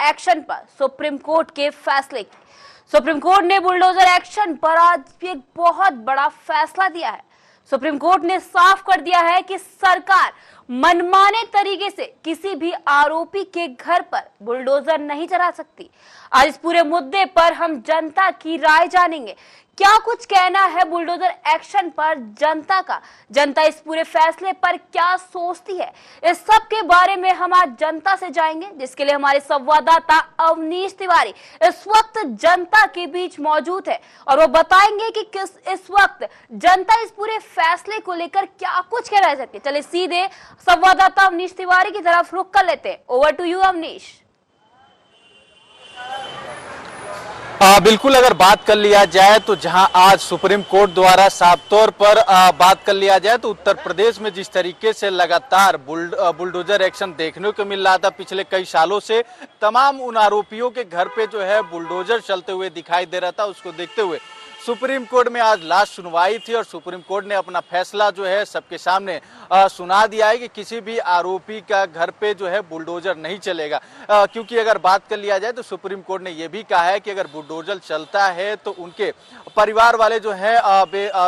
Action पर supreme court के फैसले की। सुप्रीम कोर्ट ने बुलडोजर एक्शन पर आज एक बहुत बड़ा फैसला दिया है। सुप्रीम कोर्ट ने साफ कर दिया है कि सरकार मनमाने तरीके से किसी भी आरोपी के घर पर बुलडोजर नहीं चला सकती। आज इस पूरे मुद्दे पर हम जनता की राय जानेंगे। क्या कुछ कहना है बुलडोजर एक्शन पर जनता का, जनता इस पूरे फैसले पर क्या सोचती है, इस सब के बारे में हम आज जनता से जाएंगे, जिसके लिए हमारे संवाददाता अवनीश तिवारी इस वक्त जनता के बीच मौजूद है और वो बताएंगे कि किस इस वक्त जनता इस पूरे फैसले को लेकर क्या कुछ कह रह सकती है। चलिए सीधे संवाददाता अवनीश तिवारी की तरफ रुख कर लेते हैं। Over to you Avneesh. बिल्कुल, अगर बात कर लिया जाए तो जहां आज सुप्रीम कोर्ट द्वारा साफ तौर पर बात कर लिया जाए तो उत्तर प्रदेश में जिस तरीके से लगातार बुलडोजर एक्शन देखने को मिल रहा था पिछले कई सालों से, तमाम उन आरोपियों के घर पे जो है बुलडोजर चलते हुए दिखाई दे रहा था। उसको देखते हुए सुप्रीम कोर्ट में आज लास्ट सुनवाई थी और सुप्रीम कोर्ट ने अपना फैसला जो है सबके सामने सुना दिया है कि किसी भी आरोपी का घर पे जो है बुलडोजर नहीं चलेगा। क्योंकि अगर बात कर लिया जाए तो सुप्रीम कोर्ट ने यह भी कहा है कि अगर बुलडोजर चलता है तो उनके परिवार वाले जो है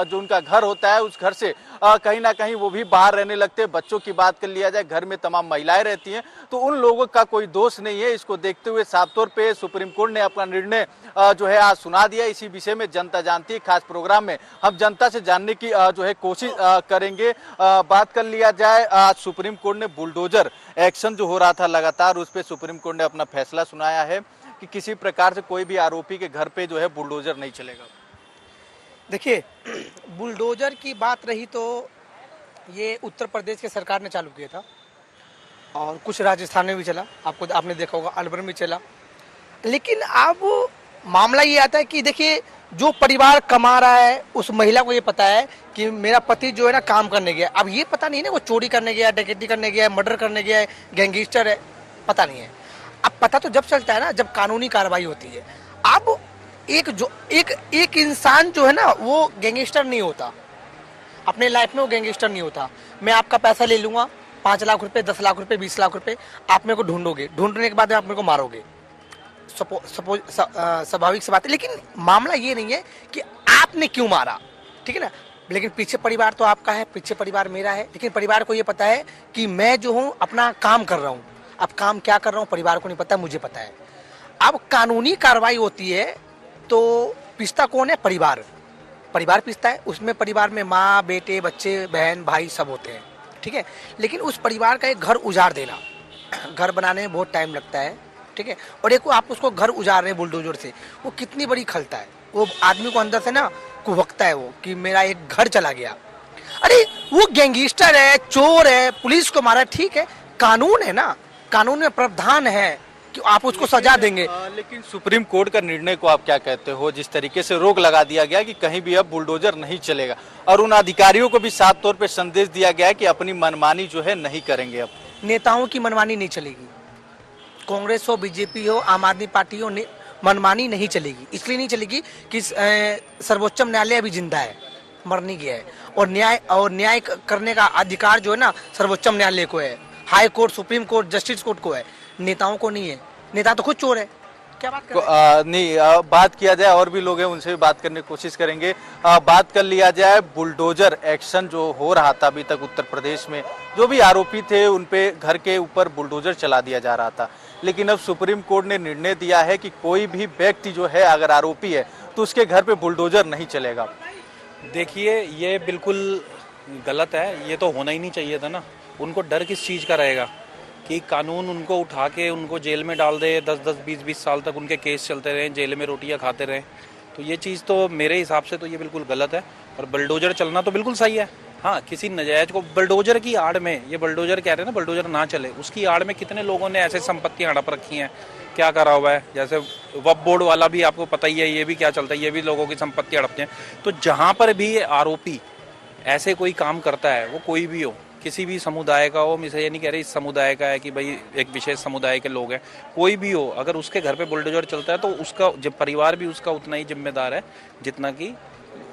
जो उनका घर होता है उस घर से कहीं ना कहीं वो भी बाहर रहने लगते हैं। बच्चों की बात कर लिया जाए, घर में तमाम महिलाएं रहती हैं, तो उन लोगों का कोई दोष नहीं है। इसको देखते हुए साफ तौर पे सुप्रीम कोर्ट ने अपना निर्णय जो है आज सुना दिया। इसी विषय में जनता जानती है खास प्रोग्राम में हम जनता से जानने की जो है कोशिश करेंगे। बात कर लिया जाए, आज सुप्रीम कोर्ट ने बुलडोजर एक्शन जो हो रहा था लगातार, उस पर सुप्रीम कोर्ट ने अपना फैसला सुनाया है कि किसी प्रकार से कोई भी आरोपी के घर पे जो है बुलडोजर नहीं चलेगा। देखिए, बुलडोजर की बात रही तो ये उत्तर प्रदेश की सरकार ने चालू किया था और कुछ राजस्थान में भी चला, आपने देखा होगा अलवर में चला। लेकिन अब मामला ये आता है कि देखिए, जो परिवार कमा रहा है उस महिला को ये पता है कि मेरा पति जो है ना काम करने गया। अब ये पता नहीं है वो चोरी करने गया, डकैती करने गया, मर्डर करने गया है, गैंगस्टर है, पता नहीं है। अब पता तो जब चलता है ना जब कानूनी कार्रवाई होती है। अब एक इंसान जो है ना वो गैंगस्टर नहीं होता, अपने लाइफ में वो गैंगस्टर नहीं होता। मैं आपका पैसा ले लूंगा, 5 लाख रुपए, 10 लाख रुपए, 20 लाख रुपए, आप मेरे को ढूंढोगे, ढूंढने के बाद आप मेरे को मारोगे, स्वाभाविक सी बात है। लेकिन मामला ये नहीं है कि आपने क्यों मारा, ठीक है ना। लेकिन पीछे परिवार तो आपका है, पीछे परिवार मेरा है। लेकिन परिवार को ये पता है कि मैं जो हूँ अपना काम कर रहा हूँ। अब काम क्या कर रहा हूँ परिवार को नहीं पता, मुझे पता है। अब कानूनी कार्रवाई होती है तो पिसता कौन है? परिवार पिसता है। उसमें परिवार में माँ, बेटे, बच्चे, बहन, भाई सब होते हैं, ठीक है। लेकिन उस परिवार का एक घर उजाड़ देना, घर बनाने में बहुत टाइम लगता है, ठीक है। और एक आप उसको घर उजाड़ रहे हैं बुलडोजर से, वो कितनी बड़ी खलता है। वो आदमी को अंदर से ना कुहकता है वो कि मेरा एक घर चला गया। अरे वो गैंगस्टर है, चोर है, पुलिस को मारा, ठीक है, कानून है ना, कानून में प्रावधान है कि आप उसको सजा देंगे। लेकिन सुप्रीम कोर्ट का निर्णय को आप क्या कहते हो, जिस तरीके से रोक लगा दिया गया कि कहीं भी अब बुलडोजर नहीं चलेगा और उन अधिकारियों को भी साफ तौर पे संदेश दिया गया है कि अपनी मनमानी जो है नहीं करेंगे। अब नेताओं की मनमानी नहीं चलेगी, कांग्रेस हो, बीजेपी हो, आम आदमी पार्टी हो, मनमानी नहीं चलेगी। इसलिए नहीं चलेगी कि सर्वोच्च न्यायालय अभी जिंदा है, मर नहीं गया है। और न्याय करने का अधिकार जो है ना सर्वोच्च न्यायालय को है, high court, supreme court, justice court को है, नेताओं को नहीं है। नेता तो खुद चोर है। क्या बात नहीं, बात किया जाए और भी लोग हैं उनसे भी बात करने की कोशिश करेंगे। बात कर लिया जाए बुलडोजर एक्शन जो हो रहा था अभी तक उत्तर प्रदेश में, जो भी आरोपी थे उन पे घर के ऊपर बुलडोजर चला दिया जा रहा था। लेकिन अब सुप्रीम कोर्ट ने निर्णय दिया है कि कोई भी व्यक्ति जो है अगर आरोपी है तो उसके घर पे बुलडोजर नहीं चलेगा। देखिए, ये बिल्कुल गलत है, ये तो होना ही नहीं चाहिए था ना। उनको डर किस चीज़ का रहेगा कि कानून उनको उठा के उनको जेल में डाल दे, 10-10, 20-20 साल तक उनके केस चलते रहें, जेल में रोटियां खाते रहें। तो ये चीज़ तो मेरे हिसाब से तो ये बिल्कुल गलत है। और बुलडोजर चलना तो बिल्कुल सही है। हाँ, किसी नजायज को बुलडोजर की आड़ में, ये बुलडोजर कह रहे हैं ना बुलडोजर ना चले, उसकी आड़ में कितने लोगों ने ऐसे संपत्तियां हड़प रखी हैं, क्या करा हुआ है। जैसे वक्फ बोर्ड वाला भी आपको पता ही है, ये भी क्या चलता है, ये भी लोगों की संपत्ति हड़पते हैं। तो जहाँ पर भी ये आरोपी ऐसे कोई काम करता है, वो कोई भी हो, किसी भी समुदाय का हो, मैं ये नहीं कह रही इस समुदाय का है कि भाई एक विशेष समुदाय के लोग हैं, कोई भी हो, अगर उसके घर पे बुलडोजर चलता है तो उसका जब परिवार भी उसका उतना ही जिम्मेदार है जितना कि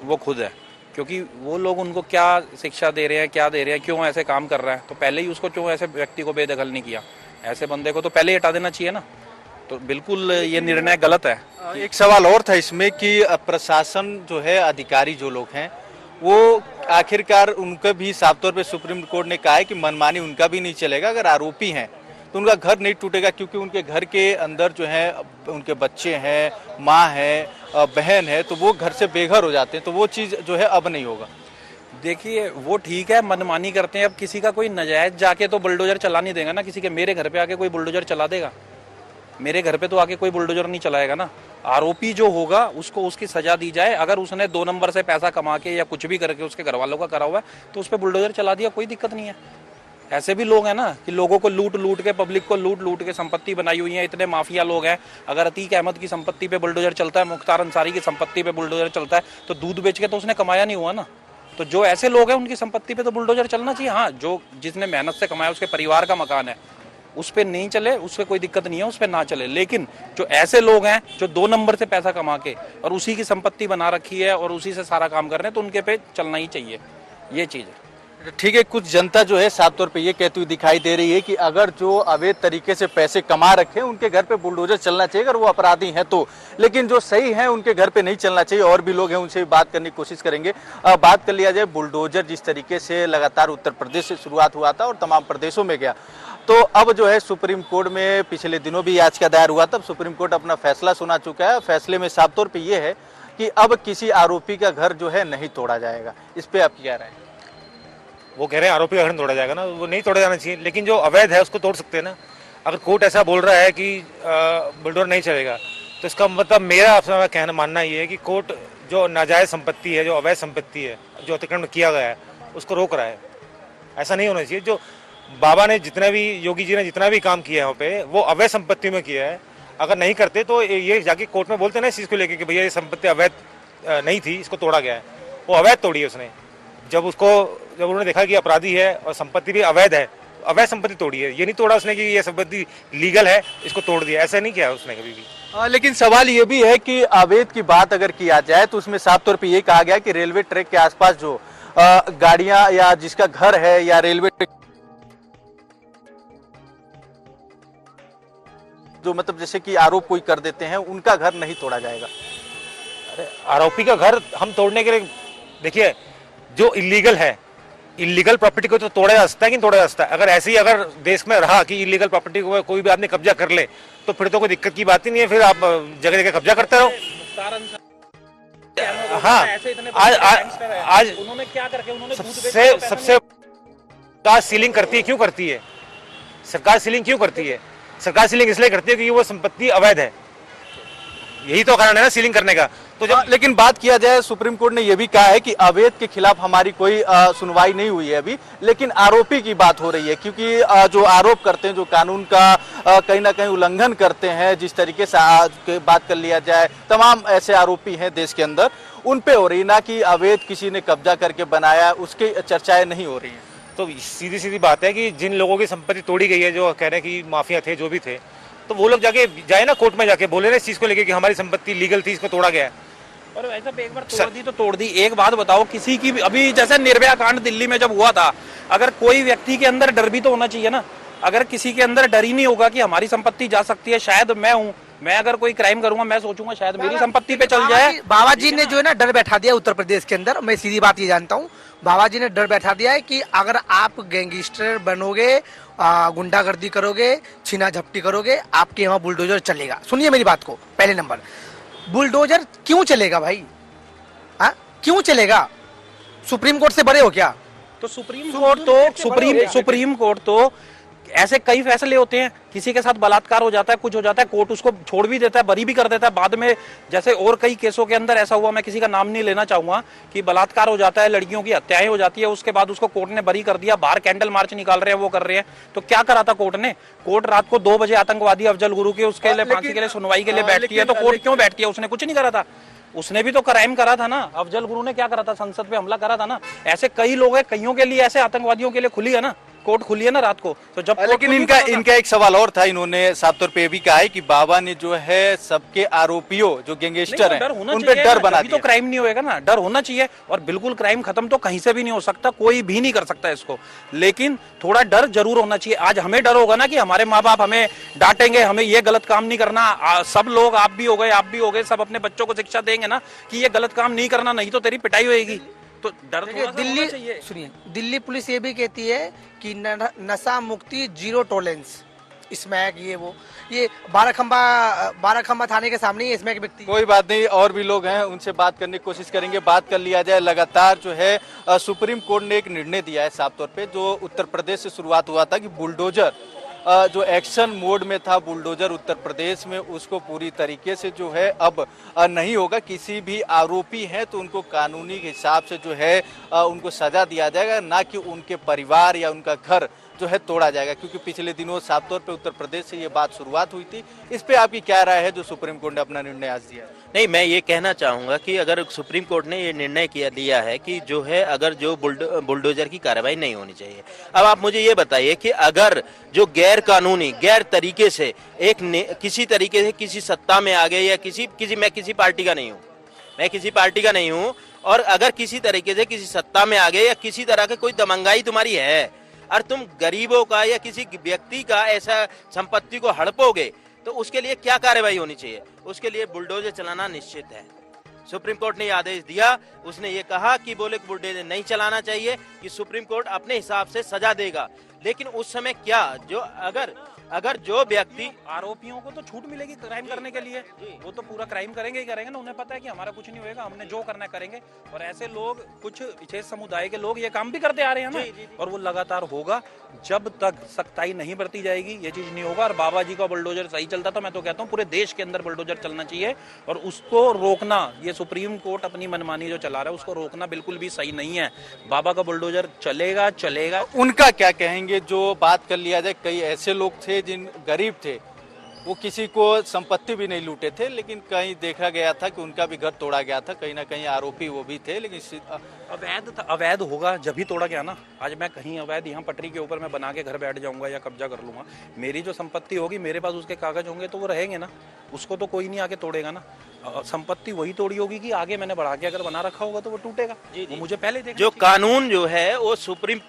वो खुद है। क्योंकि वो लोग उनको क्या शिक्षा दे रहे हैं, क्या दे रहे हैं, क्यों ऐसे काम कर रहा है, तो पहले ही उसको क्यों ऐसे व्यक्ति को बेदखल नहीं किया। ऐसे बंदे को तो पहले ही हटा देना चाहिए ना। तो बिल्कुल ये निर्णय गलत है। एक सवाल और था इसमें कि प्रशासन जो है, अधिकारी जो लोग हैं, वो आखिरकार उनका भी साफ तौर पे सुप्रीम कोर्ट ने कहा है कि मनमानी उनका भी नहीं चलेगा। अगर आरोपी हैं तो उनका घर नहीं टूटेगा, क्योंकि उनके घर के अंदर जो है उनके बच्चे हैं, माँ है, बहन है, तो वो घर से बेघर हो जाते हैं। तो वो चीज़ जो है अब नहीं होगा। देखिए वो ठीक है, मनमानी करते हैं। अब किसी का कोई नाजायज जाके तो बुलडोजर चला नहीं देगा ना। किसी के मेरे घर पे आके कोई बुलडोजर चला देगा? मेरे घर पे तो आके कोई बुलडोजर नहीं चलाएगा ना। आरोपी जो होगा उसको उसकी सजा दी जाए। अगर उसने 2 नंबर से पैसा कमा के या कुछ भी करके उसके घर वालों का करा हुआ है तो उस पर बुलडोजर चला दिया, कोई दिक्कत नहीं है। ऐसे भी लोग हैं ना कि लोगों को लूट लूट के, पब्लिक को लूट लूट के संपत्ति बनाई हुई है। इतने माफिया लोग हैं। अगर अतीक अहमद की संपत्ति पे बुलडोजर चलता है, मुख्तार अंसारी की संपत्ति पे बुलडोजर चलता है, तो दूध बेच के तो उसने कमाया नहीं हुआ ना। तो जो ऐसे लोग हैं उनकी संपत्ति पे तो बुलडोजर चलना चाहिए। हाँ, जो जिसने मेहनत से कमाया, उसके परिवार का मकान है, उस पर नहीं चले, उस पर कोई दिक्कत नहीं है, उस पर ना चले। लेकिन जो ऐसे लोग हैं जो 2 नंबर से पैसा कमा के और उसी की संपत्ति बना रखी है और उसी से सारा काम कर रहे हैं, तो उनके पे चलना ही चाहिए। ये चीज़ है। ठीक है, कुछ जनता जो है साफ तौर पे ये कहती हुई दिखाई दे रही है कि अगर जो अवैध तरीके से पैसे कमा रखे हैं उनके घर पे बुलडोजर चलना चाहिए, अगर वो अपराधी हैं तो। लेकिन जो सही है उनके घर पे नहीं चलना चाहिए। और भी लोग हैं, उनसे भी बात करने की कोशिश करेंगे। बात कर लिया जाए, बुलडोजर जिस तरीके से लगातार उत्तर प्रदेश से शुरुआत हुआ था और तमाम प्रदेशों में गया, तो अब जो है सुप्रीम कोर्ट में पिछले दिनों भी याचिका दायर हुआ, तब सुप्रीम कोर्ट अपना फैसला सुना चुका है। फैसले में साफ तौर पर यह है कि अब किसी आरोपी का घर जो है नहीं तोड़ा जाएगा। इस पे आप क्या राय है? वो कह रहे हैं आरोपी का घर तोड़ा जाएगा ना, वो नहीं तोड़ा जाना चाहिए। लेकिन जो अवैध है उसको तोड़ सकते हैं ना। अगर कोर्ट ऐसा बोल रहा है कि बुलडोजर नहीं चलेगा, तो इसका मतलब मेरा आपसे कहना मानना ये है कि कोर्ट जो नाजायज संपत्ति है, जो अवैध संपत्ति है, जो अतिक्रमण किया गया है, उसको रोक रहा है। ऐसा नहीं होना चाहिए। जो बाबा ने जितना भी, योगी जी ने जितना भी काम किया है वहाँ पे, वो अवैध संपत्ति में किया है। अगर नहीं करते तो ये जाके कोर्ट में बोलते ना इस चीज़ को लेकर कि भैया ये संपत्ति अवैध नहीं थी, इसको तोड़ा गया है। वो अवैध तोड़ी है उसने। जब उन्होंने देखा कि अपराधी है और संपत्ति भी अवैध है, अवैध संपत्ति तोड़ी है। ये नहीं तोड़ा उसने कि ये संपत्ति लीगल है, इसको तोड़ दिया। ऐसा नहीं किया उसने कभी भी। लेकिन सवाल ये भी है कि अवैध की बात अगर किया जाए तो उसमें साफ तौर पे ये कहा गया कि रेलवे ट्रैक के आसपास जो गाड़ियां या जिसका घर है या रेलवे ट्रैक जो मतलब जैसे कि आरोप कोई कर देते हैं, उनका घर नहीं तोड़ा जाएगा। अरे आरोपी का घर हम तोड़ने के लिए, देखिए जो इलीगल है, इलीगल प्रॉपर्टी को तो तोड़ा जा सकता है कि नहीं तोड़ा जा सकता है। अगर ऐसे ही अगर देश में रहा कि इलीगल प्रॉपर्टी को कोई भी आदमी कब्जा कर ले, तो फिर तो कोई दिक्कत की बात ही नहीं है। फिर आप जगह जगह कब्जा करते रहो। हाँ, आज उन्होंने क्या करके उन्होंने सबसे सरकार सीलिंग करती है। क्यों करती है सरकार सीलिंग? क्यों करती है सरकार सीलिंग? इसलिए करती है क्योंकि वो संपत्ति अवैध है। यही तो कारण है ना सीलिंग करने का। तो जब लेकिन बात किया जाए, सुप्रीम कोर्ट ने यह भी कहा है कि अवैध के खिलाफ हमारी कोई सुनवाई नहीं हुई है अभी, लेकिन आरोपी की बात हो रही है। क्योंकि जो आरोप करते हैं, जो कानून का कहीं ना कहीं उल्लंघन करते हैं, जिस तरीके से बात कर लिया जाए, तमाम ऐसे आरोपी हैं देश के अंदर, उन पे हो रही, ना कि अवैध किसी ने कब्जा करके बनाया, उसकी चर्चाएं नहीं हो रही हैं। तो सीधी सीधी बात है कि जिन लोगों की संपत्ति तोड़ी गई है, जो कह रहे हैं कि माफिया थे, जो भी थे, तो वो लोग जाके जाए ना कोर्ट में, जाके बोले ना इस चीज को लेके कि हमारी संपत्ति लीगल थी, इसको तोड़ा गया है। और ऐसा एक बार तोड़ दी तो तोड़ दी। एक बात बताओ, किसी की भी, अभी जैसे निर्भया कांड दिल्ली में जब हुआ था, अगर कोई व्यक्ति के अंदर डर भी तो होना चाहिए ना। अगर किसी के अंदर डर ही नहीं होगा कि हमारी संपत्ति जा सकती है, शायद मैं अगर कोई क्राइम करूंगा, मैं सोचूंगा शायद मेरी संपत्ति पे चल जाए। बाबा जी ने जो है ना डर बैठा दिया उत्तर प्रदेश के अंदर। मैं सीधी बात ये जानता हूँ, बाबा जी ने डर बैठा दिया है कि अगर आप गैंगस्टर बनोगे, गुंडागर्दी करोगे, छीना झपटी करोगे, आपके यहाँ बुलडोजर चलेगा। सुनिए मेरी बात को, पहले नंबर, बुलडोजर क्यों चलेगा भाई? हाँ, क्यों चलेगा? सुप्रीम कोर्ट से बड़े हो क्या? तो सुप्रीम कोर्ट तो ऐसे कई फैसले होते हैं, किसी के साथ बलात्कार हो जाता है, कुछ हो जाता है, कोर्ट उसको छोड़ भी देता है, बरी भी कर देता है बाद में। जैसे और कई केसों के अंदर ऐसा हुआ, मैं किसी का नाम नहीं लेना चाहूंगा, कि बलात्कार हो जाता है, लड़कियों की हत्याएं हो जाती है, उसके बाद उसको कोर्ट ने बरी कर दिया, बाहर कैंडल मार्च निकाल रहे हैं, वो कर रहे हैं। तो क्या करा था कोर्ट ने? कोर्ट रात को 2 बजे आतंकवादी अफजल गुरु के उसके लिए फांसी के लिए सुनवाई के लिए बैठती है, तो कोर्ट क्यों बैठती है? उसने कुछ नहीं करा था। उसने भी तो क्राइम करा था ना। अफजल गुरु ने क्या करा था? संसद पे हमला करा था ना। ऐसे कई लोग हैं, कईयों के लिए ऐसे आतंकवादियों के लिए खुली है ना कोर्ट खुली है ना रात को, तो जब कोर्ट लेकिन खुली इनका तो- इनका एक सवाल और था, इन्होंने साफ तौर पे ये भी कहा है कि बाबा ने जो है सबके आरोपियों जो नहीं, गैंगस्टर तो हैं डर होना उन पे चाहिए डर ना, बना तभी तो दिया। क्राइम नहीं होएगा ना, डर होना चाहिए। और बिल्कुल क्राइम खत्म तो कहीं से भी नहीं हो सकता, कोई भी नहीं कर सकता इसको, लेकिन थोड़ा डर जरूर होना चाहिए। आज हमें डर होगा ना कि हमारे माँ बाप हमें डांटेंगे, हमें ये गलत काम नहीं करना। सब लोग, आप भी हो गए, सब अपने बच्चों को शिक्षा देंगे ना कि ये गलत काम नहीं करना, नहीं तो तेरी पिटाई होएगी। तो डर देखिए, थोड़ा सा होना दिल्ली चाहिए। सुनिए, दिल्ली पुलिस ये भी कहती है कि नशा मुक्ति जीरो टॉलरेंस, स्मैक ये बाराखंबा थाने के सामने ही स्मैक बिकती है। कोई बात नहीं, और भी लोग हैं, उनसे बात करने की कोशिश करेंगे। बात कर लिया जाए, लगातार जो है सुप्रीम कोर्ट ने एक निर्णय दिया है साफ तौर पे, जो उत्तर प्रदेश से शुरुआत हुआ था कि बुलडोजर जो एक्शन मोड में था बुलडोजर उत्तर प्रदेश में, उसको पूरी तरीके से जो है अब नहीं होगा। किसी भी आरोपी हैं तो उनको कानूनी हिसाब से जो है उनको सजा दिया जाएगा, ना कि उनके परिवार या उनका घर जो है तोड़ा जाएगा। क्योंकि पिछले दिनों साफ तौर पे उत्तर प्रदेश से ये बात शुरुआत हुई थी। इस पे आपकी क्या राय है जो सुप्रीम कोर्ट ने अपना निर्णय आज दिया? नहीं, मैं ये कहना चाहूंगा कि अगर सुप्रीम कोर्ट ने ये निर्णय लिया है कि जो है अगर जो बुलडोजर की कार्रवाई नहीं होनी चाहिए। अब आप मुझे ये बताइए कि अगर जो गैर कानूनी गैर तरीके से किसी तरीके से किसी सत्ता में आ गए या मैं किसी पार्टी का नहीं हूँ, और अगर किसी तरीके से किसी सत्ता में आ गए या किसी तरह की कोई दमंगाई तुम्हारी है और तुम गरीबों का या किसी व्यक्ति का ऐसा संपत्ति को हड़पोगे, तो उसके लिए क्या कार्रवाई होनी चाहिए? उसके लिए बुलडोजर चलाना निश्चित है। सुप्रीम कोर्ट ने ये आदेश दिया, उसने ये कहा कि बुलडोजर नहीं चलाना चाहिए, कि सुप्रीम कोर्ट अपने हिसाब से सजा देगा। लेकिन उस समय क्या जो अगर जो व्यक्ति आरोपियों को तो छूट मिलेगी क्राइम करने के लिए, वो तो पूरा क्राइम करेंगे ही करेंगे ना, उन्हें पता है कि हमारा कुछ नहीं होएगा, हमने जो करना है करेंगे। और ऐसे लोग, कुछ विशेष समुदाय के लोग ये काम भी करते आ रहे हैं ना, और वो लगातार होगा जब तक सख्ताई नहीं बरती जाएगी, ये चीज नहीं होगा। और बाबा जी का बुलडोजर सही चलता था, मैं तो कहता हूँ पूरे देश के अंदर बुलडोजर चलना चाहिए, और उसको रोकना, ये सुप्रीम कोर्ट अपनी मनमानी जो चला रहा है उसको रोकना बिल्कुल भी सही नहीं है। बाबा का बुलडोजर चलेगा। उनका क्या कहेंगे? जो बात कर लिया जाए, कई ऐसे लोग थे जिन गरीब थे, वो किसी को संपत्ति भी नहीं लूटे थे, लेकिन कहीं देखा गया था कि उनका भी घर तोड़ा गया था। कहीं ना कहीं आरोपी वो भी थे, लेकिन अवैध होगा जब ही तोड़ा गया ना। आज मैं कहीं अवैध यहाँ पटरी के ऊपर मैं बना के घर बैठ जाऊंगा या कब्जा कर लूंगा, मेरी जो संपत्ति होगी, मेरे पास उसके कागज होंगे तो वो रहेंगे ना, उसको तो कोई नहीं आके तोड़ेगा ना। संपत्ति वही तोड़ी होगी कि आगे मैंने बढ़ा के अगर बना रखा होगा तो वो टूटेगा। वो मुझे पहले देखना जो कानून जो है वो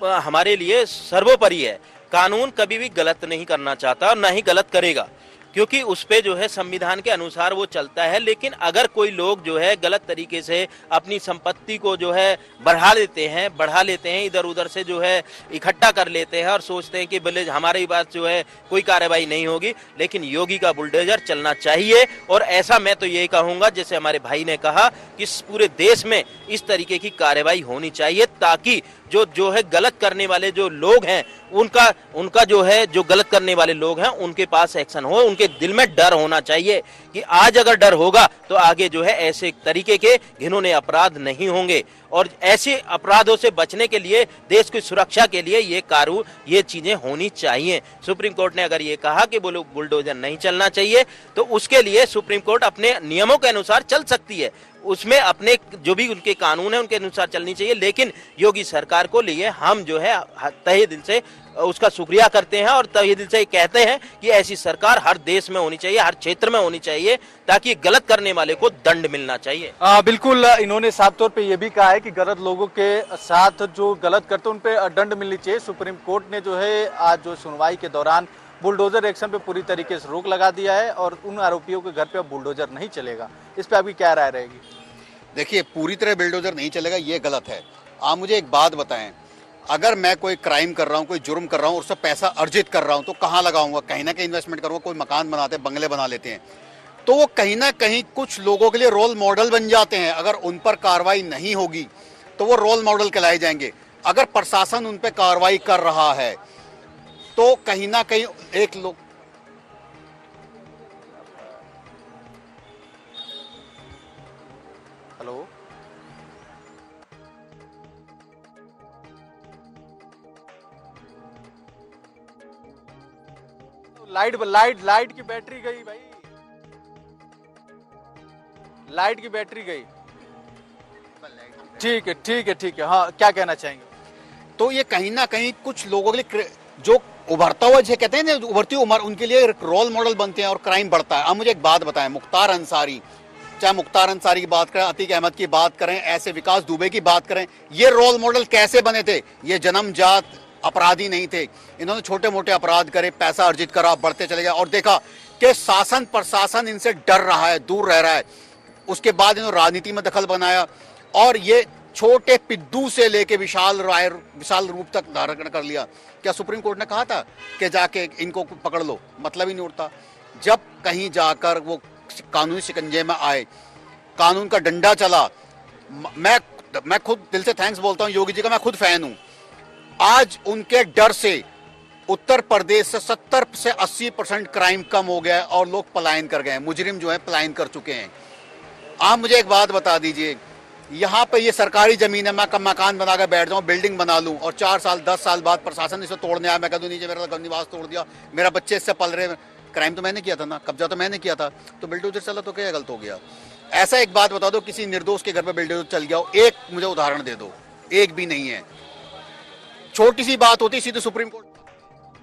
हमारे लिए सर्वोपरि है। कानून कभी भी गलत नहीं करना चाहता और ना ही गलत करेगा, क्योंकि उस पे जो है संविधान के अनुसार वो चलता है। लेकिन अगर कोई लोग जो है गलत तरीके से अपनी संपत्ति को जो है बढ़ा लेते हैं, इधर उधर से जो है इकट्ठा कर लेते हैं और सोचते हैं कि भले हमारे पास जो है कोई कार्रवाई नहीं होगी, लेकिन योगी का बुलडोजर चलना चाहिए। और ऐसा मैं तो यही कहूंगा, जैसे हमारे भाई ने कहा कि पूरे देश में इस तरीके की कार्रवाई होनी चाहिए, ताकि जो है गलत करने वाले जो लोग हैं उनका जो है जो गलत करने वाले लोग हैं उनके पास एक्शन हो, उनके दिल में डर होना चाहिए कि आज अगर डर होगा तो आगे जो है ऐसे तरीके के घिनौने अपराध नहीं होंगे। और ऐसे अपराधों से बचने के लिए, देश की सुरक्षा के लिए ये चीजें होनी चाहिए। सुप्रीम कोर्ट ने अगर ये कहा कि बुलडोजर नहीं चलना चाहिए, तो उसके लिए सुप्रीम कोर्ट अपने नियमों के अनुसार चल सकती है, उसमें अपने जो भी उनके कानून है उनके अनुसार चलनी चाहिए। लेकिन योगी सरकार को लिए हम जो है तहे दिल से उसका शुक्रिया करते हैं और तहे दिल से कहते हैं कि ऐसी सरकार हर देश में होनी चाहिए, हर क्षेत्र में होनी चाहिए, ताकि गलत करने वाले को दंड मिलना चाहिए। बिल्कुल, इन्होंने साफ तौर पे ये भी कहा है कि गलत लोगों के साथ जो गलत करते हैं उन पे दंड मिलनी चाहिए। सुप्रीम कोर्ट ने जो है आज जो सुनवाई के दौरान बुलडोजर एक्शन पे पूरी तरीके से रोक लगा दिया है और उन आरोपियों के घर पे अब बुलडोजर नहीं चलेगा। इस पे आपकी क्या राय रहेगी? देखिए, पूरी तरह बुलडोजर नहीं चलेगा, ये गलत है। आप मुझे एक बात बताएं, अगर मैं कोई क्राइम कर रहा हूँ, कोई जुर्म कर रहा हूँ और उससे पैसा अर्जित कर रहा हूँ, तो कहाँ लगाऊंगा? कहीं ना कहीं इन्वेस्टमेंट करूँगा। कोई मकान बनाते हैं, बंगले बना लेते हैं, तो वो कहीं ना कहीं कुछ लोगों के लिए रोल मॉडल बन जाते हैं। अगर उन पर कार्रवाई नहीं होगी तो वो रोल मॉडल कहलाए जाएंगे। अगर प्रशासन उन पर कार्रवाई कर रहा है तो कहीं ना कहीं एक लोग हेलो, लाइट की बैटरी गई भाई, लाइट की बैटरी गई। ठीक है। हाँ, क्या कहना चाहेंगे? तो ये कहीं ना कहीं कुछ लोगों के लिए जो उभरता हुआ, जिसे कहते हैं ना उभरती उम्र, उनके लिए रोल मॉडल बनते हैं और क्राइम बढ़ता है। अब मुझे एक बात बताएं, मुख्तार अंसारी, चाहे मुख्तार अंसारी की बात करें, अतीक अहमद की बात करें, ऐसे विकास दुबे की बात करें, ये रोल मॉडल कैसे बने थे? ये जन्मजात अपराधी नहीं थे, इन्होंने छोटे मोटे अपराध करे, पैसा अर्जित करा, बढ़ते चले गए और देखा कि शासन प्रशासन इनसे डर रहा है, दूर रह रहा है। उसके बाद इन्होंने राजनीति में दखल बनाया और ये छोटे पिद्दू से लेके विशाल रूप तक धारण कर लिया। क्या सुप्रीम कोर्ट ने कहा था कि जाके इनको पकड़ लो? मतलब ही नहीं उठता। जब कहीं जाकर वो कानूनी शिकंजे में आए, कानून का डंडा चला, मैं खुद दिल से थैंक्स बोलता हूं योगी जी का, मैं खुद फैन हूं। आज उनके डर से उत्तर प्रदेश से 70 से 80% क्राइम कम हो गया और लोग पलायन कर गए, मुजरिम जो है पलायन कर चुके हैं। आप मुझे एक बात बता दीजिए, यहाँ पे ये सरकारी जमीन है, मैं मकान बना कर बैठ जाऊँ, बिल्डिंग बना लूँ और 4 साल 10 साल बाद प्रशासन इसे तोड़ने आया, मैं कह दूँ नीचे मेरा निवास तोड़ दिया, मेरा बच्चे इससे पल रहे, क्राइम तो मैंने किया था ना, कब्जा तो मैंने किया था, तो बिल्डोजर चला तो क्या गलत हो गया? ऐसा एक बात बता दो, किसी निर्दोष के घर पे बिल्डोजर चल गया हो, एक मुझे उदाहरण दे दो, एक भी नहीं है। छोटी सी बात होती सीधे सुप्रीम कोर्ट।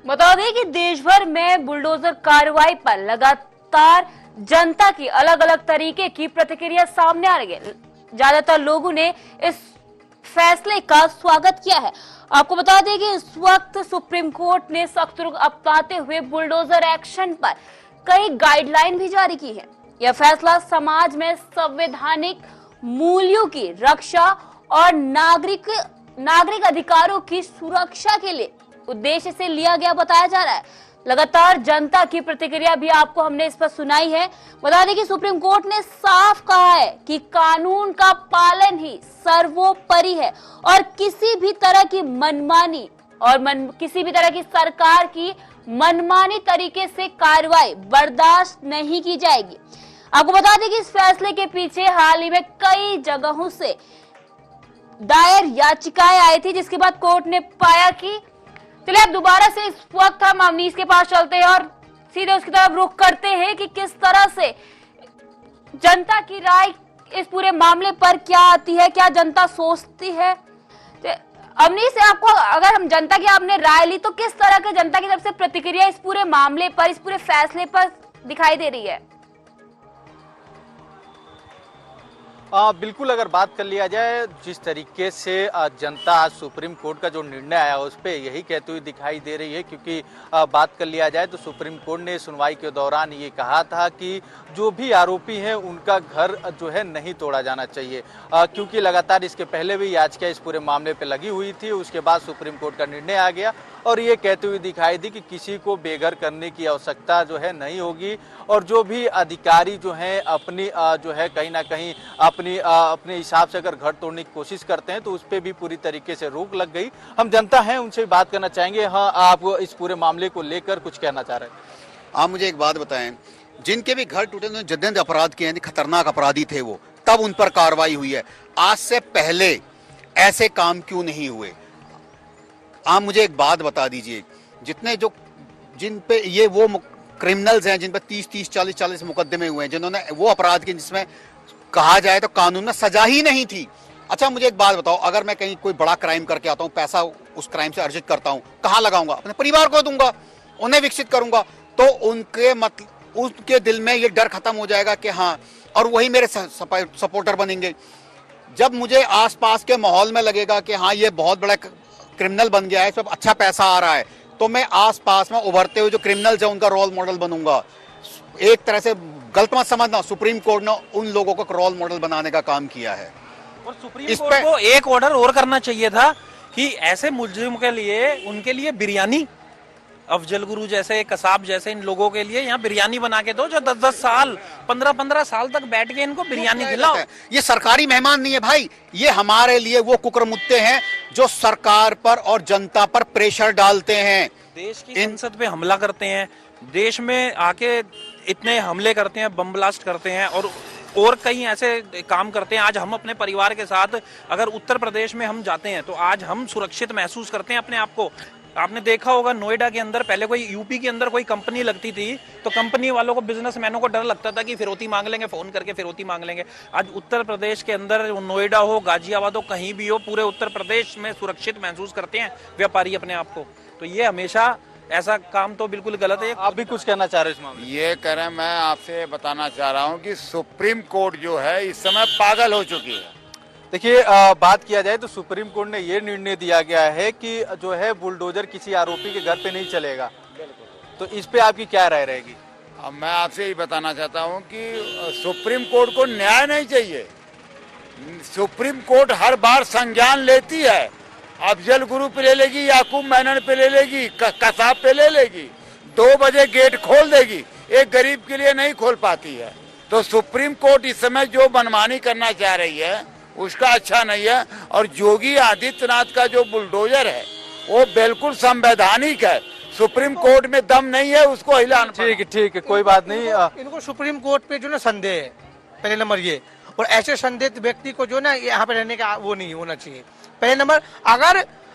बता दें कि देश भर में बुलडोजर कार्रवाई पर लगातार जनता की अलग अलग तरीके की प्रतिक्रिया सामने आ रही है। ज्यादातर लोगों ने इस फैसले का स्वागत किया है। आपको बता दें कि इस वक्त सुप्रीम कोर्ट ने सख्त रुख अपनाते हुए बुलडोजर एक्शन पर कई गाइडलाइन भी जारी की है। यह फैसला समाज में संवैधानिक मूल्यों की रक्षा और नागरिक अधिकारों की सुरक्षा के लिए उद्देश्य से लिया गया बताया जा रहा है। लगातार जनता की प्रतिक्रिया भी आपको हमने इस पर सुनाई है। बता दें कि सुप्रीम कोर्ट ने साफ कहा है कि कानून का पालन ही सर्वोपरि है और किसी भी तरह की मनमानी और किसी भी तरह की सरकार की मनमानी तरीके से कार्रवाई बर्दाश्त नहीं की जाएगी। आपको बता दें कि इस फैसले के पीछे हाल ही में कई जगहों से दायर याचिकाएं आई थी, जिसके बाद कोर्ट ने पाया कि चलिए अब दोबारा से इस वक्त हम अवनीश के पास चलते हैं और सीधे उसकी तरफ रुख करते हैं कि किस तरह से जनता की राय इस पूरे मामले पर क्या आती है, क्या जनता सोचती है। अवनीश से आपको, अगर हम जनता की आपने राय ली, तो किस तरह के जनता की तरफ से प्रतिक्रिया इस पूरे मामले पर, इस पूरे फैसले पर दिखाई दे रही है? बिल्कुल, अगर बात कर लिया जाए जिस तरीके से जनता आज सुप्रीम कोर्ट का जो निर्णय आया उस पर यही कहती हुई दिखाई दे रही है, क्योंकि बात कर लिया जाए तो सुप्रीम कोर्ट ने सुनवाई के दौरान ये कहा था कि जो भी आरोपी हैं उनका घर जो है नहीं तोड़ा जाना चाहिए, क्योंकि लगातार इसके पहले भी याचिका इस पूरे मामले पर लगी हुई थी। उसके बाद सुप्रीम कोर्ट का निर्णय आ गया और ये कहते हुए दिखाई दी कि किसी को बेघर करने की आवश्यकता जो है नहीं होगी और जो भी अधिकारी जो हैं अपनी जो है कहीं ना कहीं अपने हिसाब से अगर घर तोड़ने की कोशिश करते हैं तो उस पर भी पूरी तरीके से रोक लग गई। हम जनता हैं, उनसे बात करना चाहेंगे। हाँ, आप इस पूरे मामले को लेकर कुछ कहना चाह रहे हैं? आप मुझे एक बात बताएं, जिनके भी घर टूटे, उन्होंने जद्दन अपराध किए हैं, खतरनाक अपराधी थे वो, तब उन पर कार्रवाई हुई है। आज से पहले ऐसे काम क्यों नहीं हुए? आप मुझे एक बात बता दीजिए, जिन पे ये वो क्रिमिनल्स हैं जिन पे 30 40 मुकदमे हुए हैं, जिन्होंने वो अपराध किए जिसमें कहा जाए तो कानून में सजा ही नहीं थी। अच्छा, मुझे एक बात बताओ, अगर मैं कहीं कोई बड़ा क्राइम करके आता हूँ, पैसा उस क्राइम से अर्जित करता हूँ, कहाँ लगाऊंगा? अपने परिवार को दूंगा, उन्हें विकसित करूंगा, तो उनके दिल में ये डर खत्म हो जाएगा कि हाँ, और वही मेरे सपोर्टर बनेंगे। जब मुझे आसपास के माहौल में लगेगा कि हाँ, ये बहुत बड़ा क्रिमिनल बन गया है, इस पर अच्छा पैसा आ रहा है, तो मैं आसपास में उभरते हुए जो क्रिमिनल्स हैं उनका रोल मॉडल बनूंगा। एक तरह से गलत मत समझना, सुप्रीम कोर्ट ने उन लोगों को रोल मॉडल बनाने का काम किया है। और सुप्रीम कोर्ट को एक ऑर्डर और करना चाहिए था कि ऐसे मुजरिमों के लिए, उनके लिए बिरयानी, अफजल गुरु जैसे, कसाब जैसे इन लोगों के लिए यहाँ बिरयानी बना के दो, जो 10-10 साल 15-15 साल तक बैठ के इनको बिरयानी खिलाओ। ये सरकारी मेहमान नहीं है भाई, ये हमारे लिए वो कुकरमुत्ते हैं जो सरकार पर और जनता पर प्रेशर डालते हैं, देश की संसद पे हमला करते हैं, देश में आके इतने हमले करते हैं, बम ब्लास्ट करते हैं और कई ऐसे काम करते हैं। आज हम अपने परिवार के साथ अगर उत्तर प्रदेश में हम जाते हैं तो आज हम सुरक्षित महसूस करते हैं अपने आप को। आपने देखा होगा नोएडा के अंदर पहले कोई यूपी के अंदर कोई कंपनी लगती थी तो कंपनी वालों को, बिजनेसमैनों को डर लगता था कि फिरौती मांग लेंगे, फोन करके फिरौती मांग लेंगे। आज उत्तर प्रदेश के अंदर नोएडा हो, गाजियाबाद हो, कहीं भी हो, पूरे उत्तर प्रदेश में सुरक्षित महसूस करते हैं व्यापारी अपने आप को। तो ये हमेशा ऐसा काम तो बिल्कुल गलत है। आप भी कुछ कहना चाह रहे हैं इस मामले में? ये कह रहे हैं, मैं आपसे बताना चाह रहा हूँ कि सुप्रीम कोर्ट जो है इस समय पागल हो चुकी है। देखिए, बात किया जाए तो सुप्रीम कोर्ट ने ये निर्णय दिया गया है कि जो है बुलडोजर किसी आरोपी के घर पे नहीं चलेगा, तो इस पे आपकी क्या राय रहेगी? अब मैं आपसे यही बताना चाहता हूँ कि सुप्रीम कोर्ट को न्याय नहीं चाहिए। सुप्रीम कोर्ट हर बार संज्ञान लेती है, अफजल गुरु पे ले लेगी, याकूब मेनन पे ले लेगी, कसाब पे ले लेगी, 2 बजे गेट खोल देगी, एक गरीब के लिए नहीं खोल पाती है। तो सुप्रीम कोर्ट इस समय जो मनमानी करना चाह रही है उसका अच्छा नहीं है। और योगी आदित्यनाथ का जो बुलडोजर है वो बिल्कुल संवैधानिक है। सुप्रीम कोर्ट में दम नहीं है उसको हिलाना। ठीक है, कोई बात नहीं। इनको सुप्रीम कोर्ट पे जो ना संदेह है, पहले नंबर ये, और ऐसे संदिग्ध व्यक्ति को जो ना यहाँ पे रहने का वो नहीं होना चाहिए। पहले नंबर,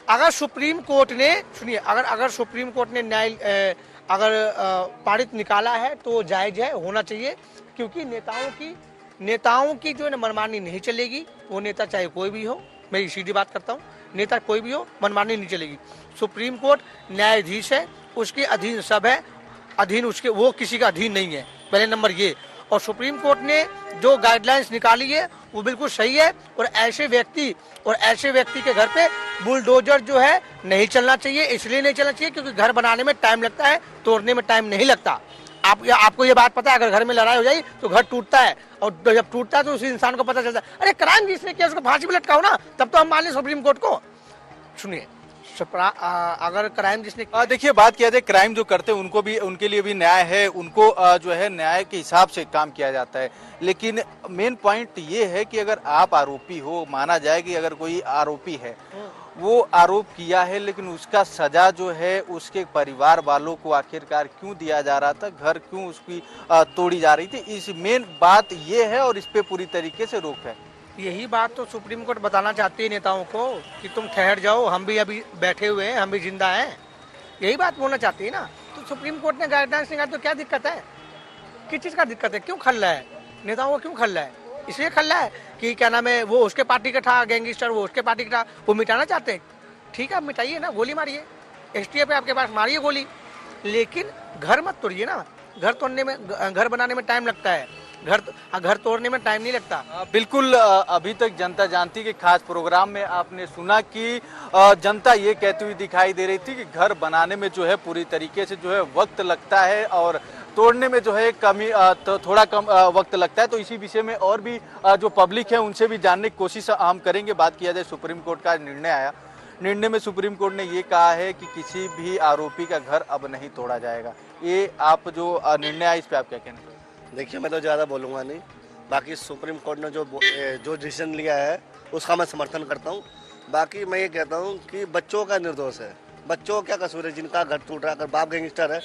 अगर सुप्रीम कोर्ट ने, सुनिए, अगर सुप्रीम कोर्ट ने न्याय पारित निकाला है तो जायज है, होना चाहिए, क्योंकि नेताओं की जो है ना मनमानी नहीं चलेगी। वो नेता चाहे कोई भी हो, मैं सीधी बात करता हूँ, नेता कोई भी हो, मनमानी नहीं चलेगी। सुप्रीम कोर्ट न्यायाधीश है, उसके अधीन सब है, अधीन उसके, वो किसी का अधीन नहीं है, पहले नंबर ये। और सुप्रीम कोर्ट ने जो गाइडलाइंस निकाली है वो बिल्कुल सही है। और ऐसे व्यक्ति के घर पे बुलडोजर जो है नहीं चलना चाहिए। इसलिए नहीं चलना चाहिए क्योंकि घर बनाने में टाइम लगता है, तोड़ने में टाइम नहीं लगता। आपको ये बात पता है, अगर घर में लड़ाई हो जाए तो घर टूटता है, और जब टूटता है तो उसी इंसान को पता चलता है, अरे क्राइम जिसने किया उसको फांसी पे लटकाओ ना, तब तो हम मान लें सुप्रीम कोर्ट को। सुनिए, अगर क्राइम जिसने, देखिए, बात किया जाए क्राइम जो करते हैं उनको भी, उनके लिए भी न्याय है, उनको जो है न्याय के हिसाब से काम किया जाता है। लेकिन मेन पॉइंट ये है कि अगर आप आरोपी हो, माना जाए कि अगर कोई आरोपी है, वो आरोप किया है, लेकिन उसका सजा जो है उसके परिवार वालों को आखिरकार क्यों दिया जा रहा था, घर क्यों उसकी तोड़ी जा रही थी, इस मेन बात ये है, और इस पे पूरी तरीके से रोक है। यही बात तो सुप्रीम कोर्ट बताना चाहती है नेताओं को कि तुम ठहर जाओ, हम भी अभी बैठे हुए हैं, हम भी जिंदा हैं, यही बात बोलना चाहती है ना। तो सुप्रीम कोर्ट ने गाइडलाइंस निकाली तो क्या दिक्कत है, किस चीज़ का दिक्कत है, क्यों खल रहा है, नेताओं को क्यों खल रहा है? इसलिए खल रहा है कि क्या नाम है, वो उसके पार्टी का था गैंगस्टर, वो उसके पार्टी का था, वो मिटाना चाहते हैं। ठीक है, आप मिटाइए ना, गोली मारिए, एसटीएफ पे आपके पास मारिए गोली, लेकिन घर मत तोड़िए ना। घर बनाने में टाइम लगता है, घर तोड़ने में टाइम नहीं लगता। बिल्कुल, अभी तक जनता जानती कि खास प्रोग्राम में आपने सुना कि जनता ये कहती हुई दिखाई दे रही थी कि घर बनाने में जो है पूरी तरीके से जो है वक्त लगता है, और तोड़ने में जो है कमी, तो थोड़ा कम वक्त लगता है। तो इसी विषय में और भी जो पब्लिक है उनसे भी जानने की कोशिश हम करेंगे। बात किया जाए, सुप्रीम कोर्ट का निर्णय आया, निर्णय में सुप्रीम कोर्ट ने ये कहा है कि किसी भी आरोपी का घर अब नहीं तोड़ा जाएगा। ये आप जो निर्णय आया, इस पे आप क्या कहना चाहेंगे? देखिए, मैं तो ज़्यादा बोलूँगा नहीं, बाकी सुप्रीम कोर्ट ने जो डिसीजन लिया है उसका मैं समर्थन करता हूँ। बाकी मैं ये कहता हूँ कि बच्चों का निर्दोष है, बच्चों का क्या कसूर है, जिनका घर टूट रहा है, अगर बाप गैंगस्टर है,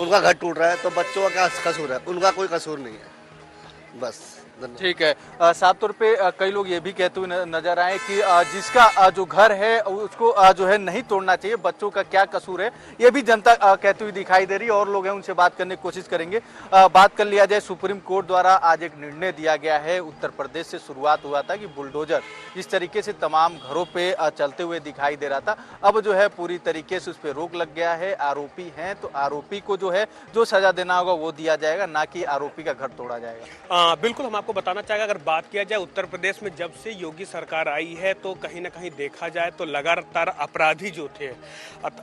उनका घर टूट रहा है, तो बच्चों का क्या कसूर है, उनका कोई कसूर नहीं है, बस। ठीक है, साफ तौर पे कई लोग ये भी कहते हुए नजर आए कि जिसका जो घर है उसको जो है नहीं तोड़ना चाहिए, बच्चों का क्या कसूर है, ये भी जनता कहती हुई दिखाई दे रही है। और लोग हैं, उनसे बात करने की कोशिश करेंगे। बात कर लिया जाए, सुप्रीम कोर्ट द्वारा आज एक निर्णय दिया गया है। उत्तर प्रदेश से शुरुआत हुआ था कि बुलडोजर जिस तरीके से तमाम घरों पे चलते हुए दिखाई दे रहा था, अब जो है पूरी तरीके से उस पर रोक लग गया है। आरोपी हैं तो आरोपी को जो है जो सजा देना होगा वो दिया जाएगा, ना कि आरोपी का घर तोड़ा जाएगा। बिल्कुल, हम आपको बताना चाहेगा, अगर बात किया जाए उत्तर प्रदेश में जब से योगी सरकार आई है तो कहीं ना कहीं देखा जाए तो लगातार अपराधी जो थे,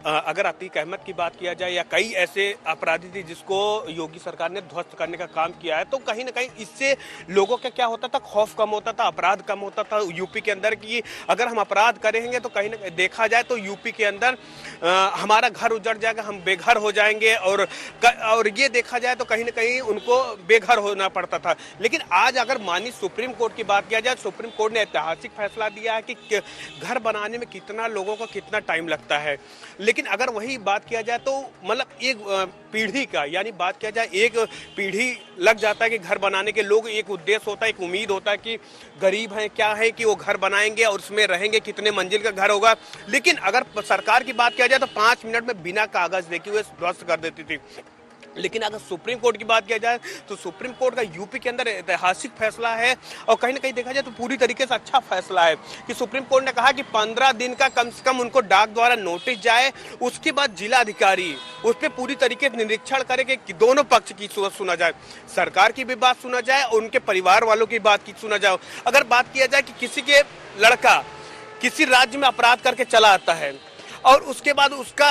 अगर अतीक अहमद की बात किया जाए या कई ऐसे अपराधी थे जिसको योगी सरकार ने ध्वस्त करने का काम किया है, तो कहीं ना कहीं इससे लोगों का क्या होता था, खौफ कम होता था, अपराध कम होता था यूपी के अंदर की अगर हम अपराध करेंगे तो कहीं ना देखा जाए तो यूपी के अंदर हमारा घर उजड़ जाएगा, हम बेघर हो जाएंगे, और ये देखा जाए तो कहीं ना कहीं उनको बेघर होना पड़ता था। लेकिन आज आज अगर मानी सुप्रीम कोर्ट की बात किया जाए, सुप्रीम कोर्ट ने ऐतिहासिक फैसला दिया है कि घर बनाने में कितना लोगों को कितना टाइम लगता है। लेकिन अगर वही बात किया जाए तो मतलब एक पीढ़ी का, यानी बात किया जाए एक पीढ़ी लग जाता है कि घर बनाने के लोग, एक उद्देश्य होता है, एक उम्मीद होता है कि गरीब हैं, क्या है कि वो घर बनाएंगे और उसमें रहेंगे, कितने मंजिल का घर होगा। लेकिन अगर सरकार की बात किया जाए तो 5 मिनट में बिना कागज देखे हुए ध्वस्त कर देती थी। लेकिन अगर सुप्रीम कोर्ट की बात किया जाए तो सुप्रीम कोर्ट का यूपी के अंदर ऐतिहासिक फैसला है और कहीं ना कहीं देखा जाए तो पूरी तरीके से अच्छा फैसला है कि सुप्रीम कोर्ट ने कहा कि 15 दिन का कम से कम उनको डाक द्वारा नोटिस जाए, उसके बाद जिला अधिकारी उस पर पूरी तरीके से निरीक्षण करे कि दोनों पक्ष की सुना जाए, सरकार की भी बात सुना जाए और उनके परिवार वालों की बात की सुना जाए। अगर बात किया जाए कि किसी के लड़का किसी राज्य में अपराध करके चला आता है और उसके बाद उसका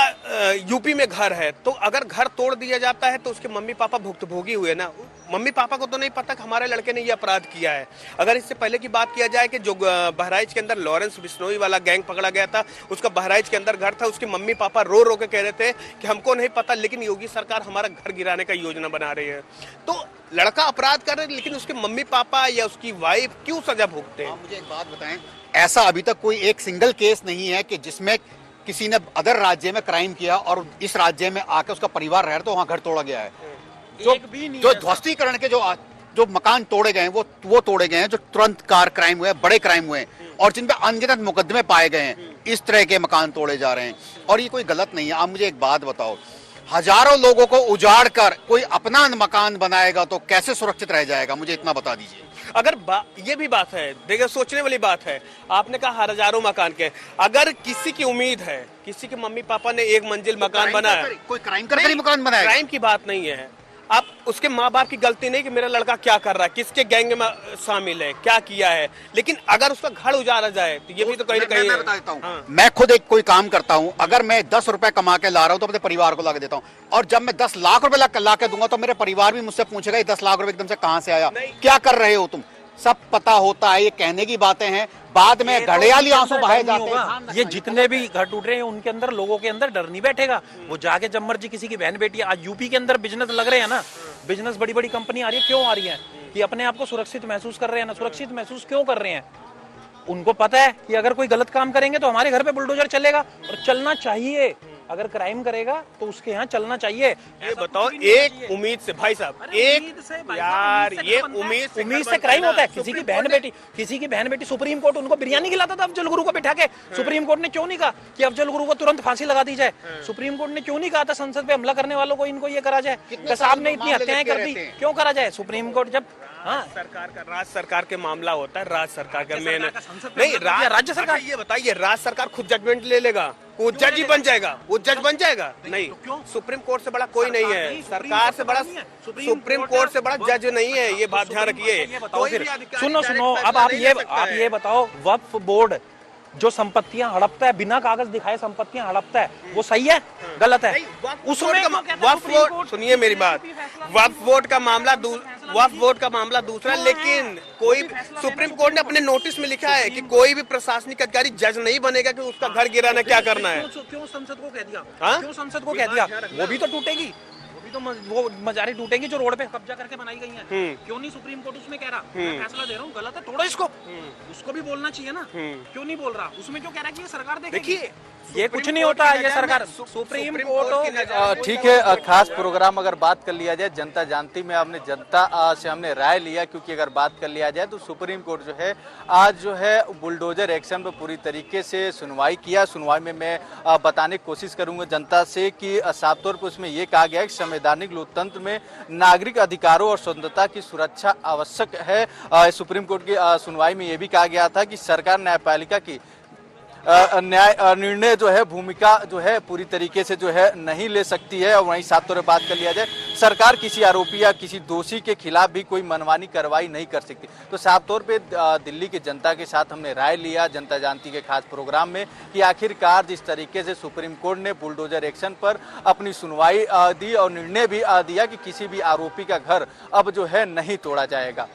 यूपी में घर है, तो अगर घर तोड़ दिया जाता है तो उसके मम्मी पापा भुक्तभोगी हुए ना, मम्मी पापा को तो नहीं पता कि हमारे लड़के ने ये अपराध किया है। अगर इससे पहले की बात किया जाए कि जो बहराइच के अंदर लॉरेंस बिश्नोई वाला गैंग पकड़ा गया था, उसका बहराइच के अंदर घर था, उसके मम्मी पापा रो रो के कह रहे थे कि हमको नहीं पता, लेकिन योगी सरकार हमारा घर गिराने का योजना बना रही है। तो लड़का अपराध कर रहे हैं लेकिन उसके मम्मी पापा या उसकी वाइफ क्यों सजा भुगते हैं? मुझे एक बात बताएं, ऐसा अभी तक कोई एक सिंगल केस नहीं है कि जिसमें किसी ने अदर राज्य में क्राइम किया और इस राज्य में आके उसका परिवार रह रहा तो वहां घर तोड़ा गया है। जो ध्वस्तीकरण के जो मकान तोड़े गए हैं वो तोड़े गए हैं जो तुरंत क्राइम हुए, बड़े क्राइम हुए और जिन पे अनगिनत मुकदमे पाए गए हैं, इस तरह के मकान तोड़े जा रहे हैं और ये कोई गलत नहीं है। आप मुझे एक बात बताओ, हजारों लोगों को उजाड़ कर कोई अपना मकान बनाएगा तो कैसे सुरक्षित रह जाएगा? मुझे इतना बता दीजिए। अगर ये भी बात है, देखिए सोचने वाली बात है। आपने कहा हजारों मकान के, अगर किसी की उम्मीद है, किसी के मम्मी पापा ने एक मंजिल मकान बनाया, कोई क्राइम कर मकान बनाया, क्राइम की बात नहीं है। अब उसके माँ बाप की गलती नहीं कि मेरा लड़का क्या कर रहा है, किसके गैंग में शामिल है, क्या किया है, लेकिन अगर उसका घर उजाड़ा जाए तो ये भी तो कहीं ना कहीं मैं बताता हूँ। मैं खुद एक कोई काम करता हूँ, अगर मैं 10 रुपए कमा के ला रहा हूँ तो अपने परिवार को ला के देता हूँ, और जब मैं 10 लाख रुपए ला के दूंगा तो मेरे परिवार भी मुझसे पूछेगा 10 लाख रुपए एकदम से कहाँ से आया, क्या कर रहे हो तुम? सब पता होता है, ये कहने की बातें हैं, बाद में घड़ियाली आंसू बहाए जाते हैं। ये जितने भी घर टूट रहे हैं उनके अंदर, लोगों के अंदर डर नहीं बैठेगा। वो जाके जब मर्जी किसी की बहन बेटी, आज यूपी के अंदर बिजनेस लग रहे हैं ना, बिजनेस बड़ी बड़ी कंपनी आ रही है, क्यों आ रही है? कि अपने आप को सुरक्षित महसूस कर रहे हैं ना। सुरक्षित महसूस क्यों कर रहे हैं? उनको पता है कि अगर कोई गलत काम करेंगे तो हमारे घर पे बुलडोजर चलेगा, और चलना चाहिए। अगर क्राइम करेगा तो उसके यहाँ चलना चाहिए। ये बताओ, एक उम्मीद से भाई साहब, एक यार ये उम्मीद से क्राइम होता है। किसी की बहन बेटी सुप्रीम कोर्ट उनको बिरयानी खिलाता था अफजल गुरु को बिठा के। सुप्रीम कोर्ट ने क्यों नहीं कहा कि अफजल गुरु को तुरंत फांसी लगा दी जाए? सुप्रीम कोर्ट ने क्यों नहीं कहा था संसद पे हमला करने वालों को इनको ये करा जाए? कसाब ने इतनी हत्याएं कर दी, क्यों करा जाए? सुप्रीम कोर्ट जब राज्य सरकार के मामला होता है, राज्य सरकार का मेन नहीं, राज्य सरकार। ये बताइए, राज्य सरकार खुद जजमेंट ले लेगा, वो जज ही बन जाएगा, वो जज बन जाएगा? नहीं, सुप्रीम कोर्ट से बड़ा कोई नहीं है, सरकार से बड़ा, सुप्रीम कोर्ट से बड़ा जज नहीं है, ये बात ध्यान रखिए। सुनो, अब आप ये बताओ, वक्फ बोर्ड जो संपत्तियां हड़पता है, बिना कागज दिखाए संपत्तियां हड़पता है, वो सही है गलत है? उसमें वक्फ बोर्ड, सुनिए मेरी बात, वक्फ बोर्ड का मामला दूसरा, लेकिन कोई सुप्रीम कोर्ट ने अपने नोटिस में लिखा है कि कोई भी प्रशासनिक अधिकारी जज नहीं बनेगा कि उसका घर गिराना क्या करना है। क्यों संसद को कह दिया? क्यों संसद को कह दिया? वो भी तो टूटेगी, वो मजारी टूटेंगी जो रोड पे कब्जा करके बनाई गई हैं। क्यों नहीं सुप्रीम कोर्ट उसमें कह रहा मैं फैसला दे रहा हूँ, गलत है, तोड़ो इसको? उसको भी बोलना चाहिए ना, क्यों नहीं बोल रहा? उसमें क्यों कह रहा है कि ये सरकार देखेगी? देखिए, ये कुछ नहीं होता है, ये सरकार सुप्रीम कोर्ट। ठीक है, खास प्रोग्राम अगर बात कर लिया जाए, जनता जानती में आपने जनता से हमने राय लिया, क्योंकि अगर बात कर लिया जाए तो सुप्रीम कोर्ट जो है आज जो है बुलडोजर एक्शन पर पूरी तरीके से सुनवाई किया। सुनवाई में मैं बताने की कोशिश करूंगा जनता से कि साफ तौर पर उसमें यह कहा गया है कि संवैधानिक लोकतंत्र में नागरिक अधिकारों और स्वतंत्रता की सुरक्षा आवश्यक है। सुप्रीम कोर्ट की सुनवाई में यह भी कहा गया था कि सरकार न्यायपालिका की न्याय निर्णय जो है भूमिका जो है पूरी तरीके से जो है नहीं ले सकती है। और वहीं साफ तौर पर बात कर लिया जाए, सरकार किसी आरोपी या किसी दोषी के खिलाफ भी कोई मनमानी कार्रवाई नहीं कर सकती। तो साफ तौर पे दिल्ली की जनता के साथ हमने राय लिया जनता जानती के खास प्रोग्राम में कि आखिरकार जिस तरीके से सुप्रीम कोर्ट ने बुलडोजर एक्शन पर अपनी सुनवाई दी और निर्णय भी दिया कि किसी भी आरोपी का घर अब जो है नहीं तोड़ा जाएगा।